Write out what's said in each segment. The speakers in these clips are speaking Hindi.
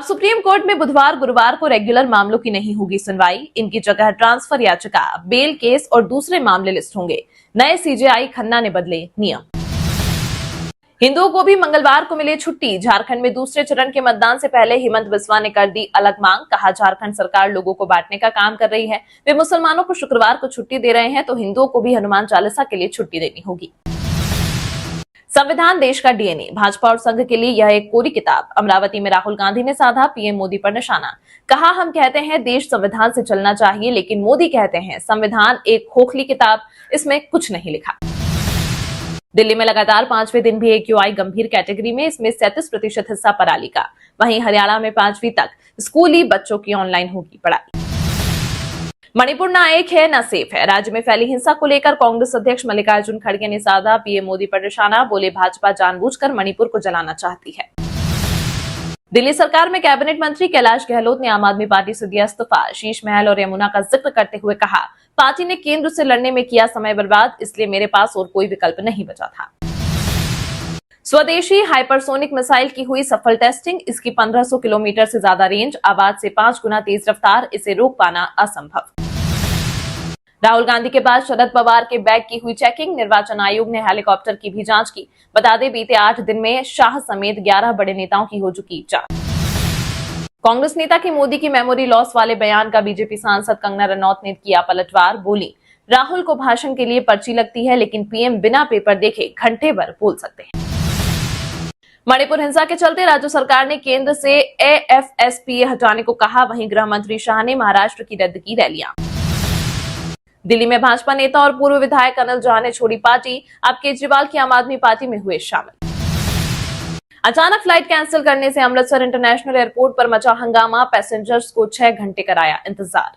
सुप्रीम कोर्ट में बुधवार गुरुवार को रेगुलर मामलों की नहीं होगी सुनवाई। इनकी जगह ट्रांसफर याचिका, बेल केस और दूसरे मामले लिस्ट होंगे। नए सीजेआई खन्ना ने बदले नियम। हिंदुओं को भी मंगलवार को मिले छुट्टी। झारखंड में दूसरे चरण के मतदान से पहले हेमंत बिस्वा ने कर दी अलग मांग। कहा, झारखंड सरकार लोगों को बांटने का काम कर रही है। वे मुसलमानों को शुक्रवार को छुट्टी दे रहे हैं तो हिंदुओं को भी हनुमान चालीसा के लिए छुट्टी देनी होगी। संविधान देश का डीएनए, भाजपा और संघ के लिए यह एक कोरी किताब। अमरावती में राहुल गांधी ने साधा पीएम मोदी पर निशाना। कहा, हम कहते हैं देश संविधान से चलना चाहिए, लेकिन मोदी कहते हैं संविधान एक खोखली किताब, इसमें कुछ नहीं लिखा। दिल्ली में लगातार 5वें दिन भी AQI गंभीर कैटेगरी में, इसमें 37% हिस्सा पराली का। वहीं हरियाणा में 5वीं तक स्कूली बच्चों की ऑनलाइन होगी पढ़ाई। मणिपुर ना एक है ना सेफ है। राज्य में फैली हिंसा को लेकर कांग्रेस अध्यक्ष मल्लिकार्जुन खड़गे ने साधा पीएम मोदी पर निशाना। बोले, भाजपा जानबूझकर मणिपुर को जलाना चाहती है। दिल्ली सरकार में कैबिनेट मंत्री कैलाश गहलोत ने आम आदमी पार्टी से दिया इस्तीफा। शीश महल और यमुना का जिक्र करते हुए कहा, पार्टी ने केंद्र से लड़ने में किया समय बर्बाद, इसलिए मेरे पास और कोई विकल्प नहीं बचा था। स्वदेशी हाइपरसोनिक मिसाइल की हुई सफल टेस्टिंग। इसकी 1500 किलोमीटर से ज्यादा रेंज, आवाज से 5 गुना तेज रफ्तार, इसे रोक पाना असंभव। राहुल गांधी के बाद शरद पवार के बैग की हुई चेकिंग। निर्वाचन आयोग ने हेलीकॉप्टर की भी जांच की। बता दें, बीते 8 दिन में शाह समेत 11 बड़े नेताओं की हो चुकी जांच। कांग्रेस नेता की मोदी की मेमोरी लॉस वाले बयान का बीजेपी सांसद कंगना रनौत ने किया पलटवार। बोली, राहुल को भाषण के लिए पर्ची लगती है, लेकिन पीएम बिना पेपर देखे घंटे भर बोल सकते हैं। मणिपुर हिंसा के चलते राज्य सरकार ने केंद्र से AFSPA हटाने को कहा। वहीं गृह मंत्री शाह ने महाराष्ट्र की रद्द की रैलियां। दिल्ली में भाजपा नेता और पूर्व विधायक अनिल झा ने छोड़ी पार्टी। अब केजरीवाल की आम आदमी पार्टी में हुए शामिल। अचानक फ्लाइट कैंसिल करने से अमृतसर इंटरनेशनल एयरपोर्ट पर मचा हंगामा। पैसेंजर्स को 6 घंटे कराया इंतजार।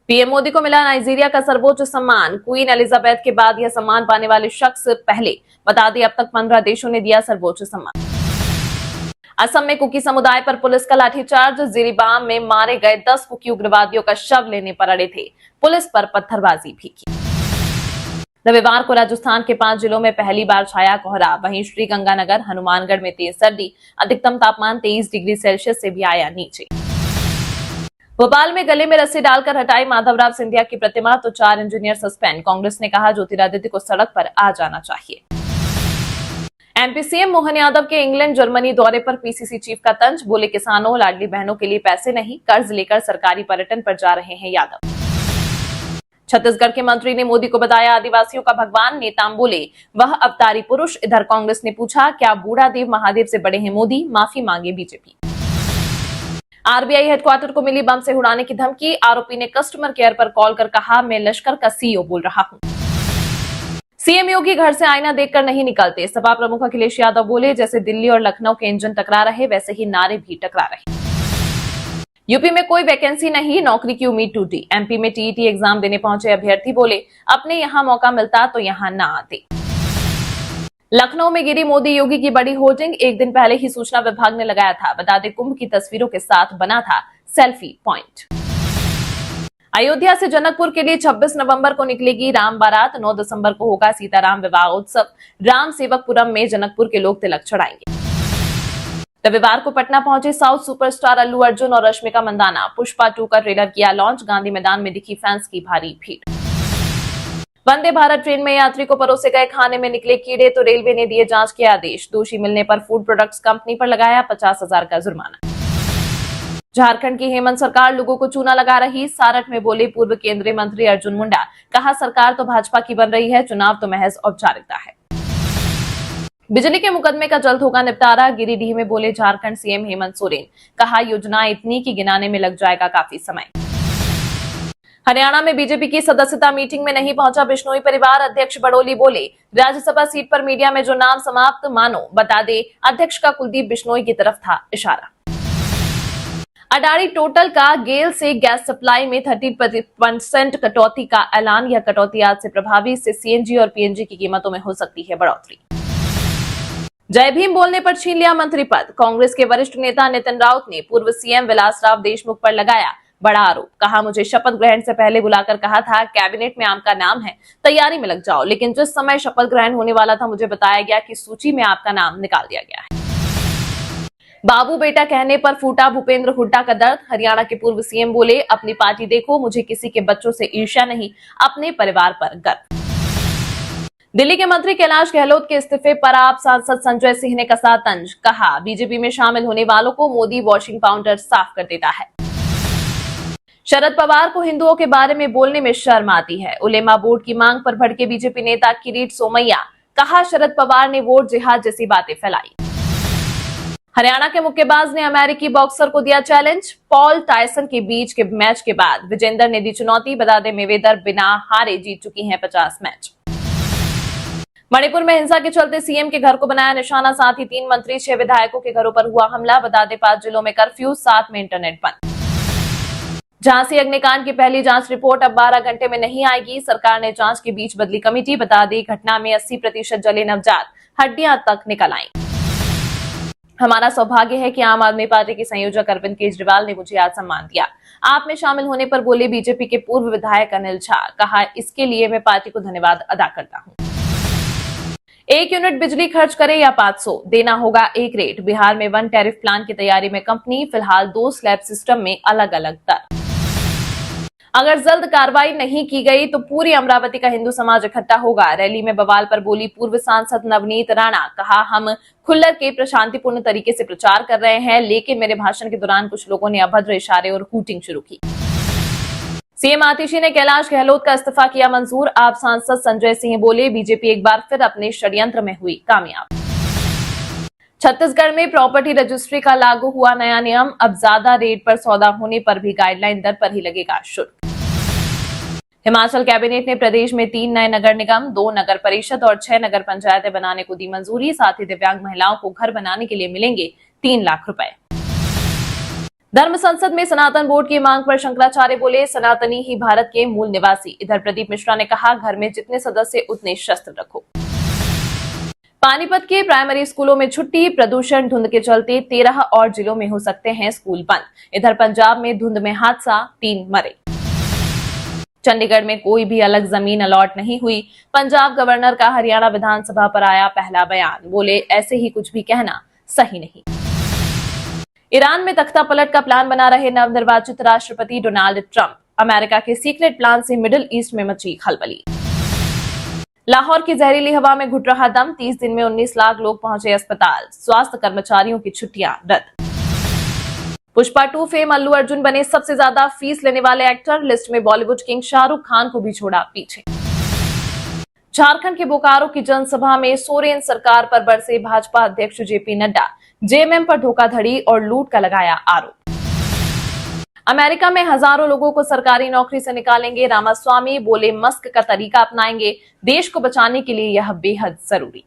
पीएम मोदी को मिला नाइजीरिया का सर्वोच्च सम्मान। क्वीन एलिजाबेथ के बाद यह सम्मान पाने वाले शख्स पहले। बता दें, अब तक 15 देशों ने दिया सर्वोच्च सम्मान। असम में कुकी समुदाय पर पुलिस का लाठीचार्ज। जिरीबाम में मारे गए 10 कुकी उग्रवादियों का शव लेने पर अड़े थे। पुलिस पर पत्थरबाजी भी की। रविवार को राजस्थान के 5 जिलों में पहली बार छाया कोहरा। वहीं श्रीगंगानगर, हनुमानगढ़ में तेज सर्दी। अधिकतम तापमान 23 डिग्री सेल्सियस से भी आया नीचे। भोपाल में गले में रस्सी डालकर हटाई माधवराव सिंधिया की प्रतिमा तो 4 इंजीनियर सस्पेंड। कांग्रेस ने कहा, ज्योतिरादित्य को सड़क पर आ जाना चाहिए। एमपी सीएम मोहन यादव के इंग्लैंड जर्मनी दौरे पर पीसीसी चीफ का तंज। बोले, किसानों लाडली बहनों के लिए पैसे नहीं, कर्ज लेकर सरकारी पर्यटन पर जा रहे हैं यादव। छत्तीसगढ़ के मंत्री ने मोदी को बताया आदिवासियों का भगवान। नेताम बोले, वह अवतारी पुरुष। इधर कांग्रेस ने पूछा, क्या बूढ़ा देव महादेव से बड़े हैं मोदी? माफी मांगे बीजेपी। आरबीआई हेडक्वार्टर को मिली बम से उड़ाने की धमकी। आरोपी ने कस्टमर केयर पर कॉल कर कहा, मैं लश्कर का सीईओ बोल रहा हूं। सीएम योगी घर से आईना देखकर नहीं निकलते। सपा प्रमुख अखिलेश यादव बोले, जैसे दिल्ली और लखनऊ के इंजन टकरा रहे, वैसे ही नारे भी टकरा रहे। यूपी में कोई वैकेंसी नहीं, नौकरी की उम्मीद टूटी। एमपी में टीईटी एग्जाम देने पहुंचे अभ्यर्थी बोले, अपने यहां मौका मिलता तो यहां ना आते। लखनऊ में गिरी मोदी योगी की बड़ी होर्डिंग। एक दिन पहले ही सूचना विभाग ने लगाया था। बता दें, कुंभ की तस्वीरों के साथ बना था सेल्फी पॉइंट। अयोध्या से जनकपुर के लिए 26 नवंबर को निकलेगी राम बारात। 9 दिसंबर को होगा सीताराम विवाह उत्सव। राम सेवकपुरम में जनकपुर के लोग तिलक चढ़ाएंगे। रविवार को पटना पहुंचे साउथ सुपरस्टार अल्लू अर्जुन और रश्मिका मंदाना। पुष्पा 2 का ट्रेलर किया लॉन्च। गांधी मैदान में दिखी फैंस की भारी भीड़। वंदे भारत ट्रेन में यात्री को परोसे गए खाने में निकले कीड़े तो रेलवे ने दिए जांच के आदेश। दोषी मिलने पर फूड प्रोडक्ट्स कंपनी पर लगाया 50,000 का जुर्माना। झारखंड की हेमंत सरकार लोगों को चूना लगा रही। सारठ में बोले पूर्व केंद्रीय मंत्री अर्जुन मुंडा। कहा, सरकार तो भाजपा की बन रही है, चुनाव तो महज औपचारिकता है। बिजली के मुकदमे का जल्द होगा निपटारा। गिरिडीह में बोले झारखंड सीएम हेमंत सोरेन। कहा, योजना इतनी कि गिनाने में लग जाएगा काफी समय। हरियाणा में बीजेपी की सदस्यता मीटिंग में नहीं पहुंचा बिश्नोई परिवार। अध्यक्ष बड़ोली बोले, राज्यसभा सीट पर मीडिया में जो नाम समाप्त मानो। बता दे, अध्यक्ष का कुलदीप बिश्नोई की तरफ था इशारा। अडानी टोटल का गेल से गैस सप्लाई में 30% कटौती का ऐलान। यह कटौती आज से प्रभावी। इससे सीएनजी और पीएनजी की कीमतों में हो सकती है बढ़ोतरी। जय भीम बोलने पर छीन लिया मंत्री पद। कांग्रेस के वरिष्ठ नेता नितिन राउत ने पूर्व सीएम विलासराव देशमुख पर लगाया बड़ा आरोप। कहा, मुझे शपथ ग्रहण से पहले बुलाकर कहा था कैबिनेट में आपका नाम है, तैयारी में लग जाओ। लेकिन जिस समय शपथ ग्रहण होने वाला था, मुझे बताया गया कि सूची में आपका नाम निकाल दिया गया है। बाबू बेटा कहने पर फूटा भूपेंद्र हुड्डा का दर्द। हरियाणा के पूर्व सीएम बोले, अपनी पार्टी देखो, मुझे किसी के बच्चों से ईर्ष्या नहीं, अपने परिवार पर गर्व। दिल्ली के मंत्री कैलाश गहलोत के इस्तीफे पर आप सांसद संजय सिंह ने कसा तंज। कहा, बीजेपी में शामिल होने वालों को मोदी वॉशिंग पाउडर साफ कर देता है। शरद पवार को हिंदुओं के बारे में बोलने में शर्म आती है। उलेमा बोर्ड की मांग पर भड़के बीजेपी नेता किरीट सोमैया। कहा, शरद पवार ने वोट जिहाद जैसी बातें फैलाई। हरियाणा के मुक्केबाज ने अमेरिकी बॉक्सर को दिया चैलेंज। पॉल टायसन के बीच के मैच के बाद विजेंदर ने दी चुनौती। बता दें, मेवेदर बिना हारे जीत चुकी हैं 50 मैच। मणिपुर में हिंसा के चलते सीएम के घर को बनाया निशाना, साथ ही 3 मंत्री 6 विधायकों के घरों पर हुआ हमला। बता दें, 5 जिलों में कर्फ्यू, 7 में इंटरनेट बंद। झांसी अग्निकांड की पहली जांच रिपोर्ट अब 12 घंटे में नहीं आएगी। सरकार ने जांच के बीच बदली कमेटी। बता दें, घटना में 80% जले नवजात, हड्डियां तक निकल आईं। हमारा सौभाग्य है कि आम आदमी पार्टी के संयोजक अरविंद केजरीवाल ने मुझे आज सम्मान दिया। आप में शामिल होने पर बोले बीजेपी के पूर्व विधायक अनिल झा। कहा, इसके लिए मैं पार्टी को धन्यवाद अदा करता हूं। 1 यूनिट बिजली खर्च करे या 500, देना होगा एक रेट। बिहार में 1 टैरिफ प्लान की तैयारी में कंपनी। फिलहाल 2 स्लैब सिस्टम में अलग अलग दर। अगर जल्द कार्रवाई नहीं की गई तो पूरी अमरावती का हिंदू समाज इकट्ठा होगा। रैली में बवाल पर बोली पूर्व सांसद नवनीत राणा। कहा, हम खुल्लर के प्रशांतिपूर्ण तरीके से प्रचार कर रहे हैं, लेकिन मेरे भाषण के दौरान कुछ लोगों ने अभद्र इशारे और हूटिंग शुरू की। सीएम आतिशी ने कैलाश गहलोत का इस्तीफा किया मंजूर। आप सांसद संजय सिंह बोले, बीजेपी एक बार फिर अपने षड्यंत्र में हुई कामयाब। छत्तीसगढ़ में प्रॉपर्टी रजिस्ट्री का लागू हुआ नया नियम। अब ज्यादा रेट पर सौदा होने पर भी गाइडलाइन दर पर ही लगेगा शुल्क। हिमाचल कैबिनेट ने प्रदेश में 3 नए नगर निगम, 2 नगर परिषद और 6 नगर पंचायतें बनाने को दी मंजूरी। साथ ही दिव्यांग महिलाओं को घर बनाने के लिए मिलेंगे 3 लाख रुपए। धर्म संसद में सनातन बोर्ड की मांग पर शंकराचार्य बोले, सनातनी ही भारत के मूल निवासी। इधर प्रदीप मिश्रा ने कहा, घर में जितने सदस्य उतने शस्त्र रखो। पानीपत के प्राइमरी स्कूलों में छुट्टी। प्रदूषण धुंध के चलते 13 और जिलों में हो सकते हैं स्कूल बंद। इधर पंजाब में धुंध में हादसा, 3 मरे। चंडीगढ़ में कोई भी अलग जमीन अलॉट नहीं हुई। पंजाब गवर्नर का हरियाणा विधानसभा पर आया पहला बयान। बोले, ऐसे ही कुछ भी कहना सही नहीं। ईरान में तख्ता पलट का प्लान बना रहे नवनिर्वाचित राष्ट्रपति डोनाल्ड ट्रंप। अमेरिका के सीक्रेट प्लान से मिडिल ईस्ट में मची खलबली। लाहौर की जहरीली हवा में घुट रहा दम। 30 दिन में 19 लाख लोग पहुंचे अस्पताल। स्वास्थ्य कर्मचारियों की छुट्टियां रद्द। पुष्पा 2 फेम अल्लू अर्जुन बने सबसे ज्यादा फीस लेने वाले एक्टर। लिस्ट में बॉलीवुड किंग शाहरुख खान को भी छोड़ा पीछे। झारखंड के बोकारो की जनसभा में सोरेन सरकार पर बरसे भाजपा अध्यक्ष जेपी नड्डा। जेएमएम पर धोखाधड़ी और लूट का लगाया आरोप। अमेरिका में हजारों लोगों को सरकारी नौकरी से निकालेंगे। रामास्वामी बोले, मस्क का तरीका अपनाएंगे। देश को बचाने के लिए यह बेहद जरूरी।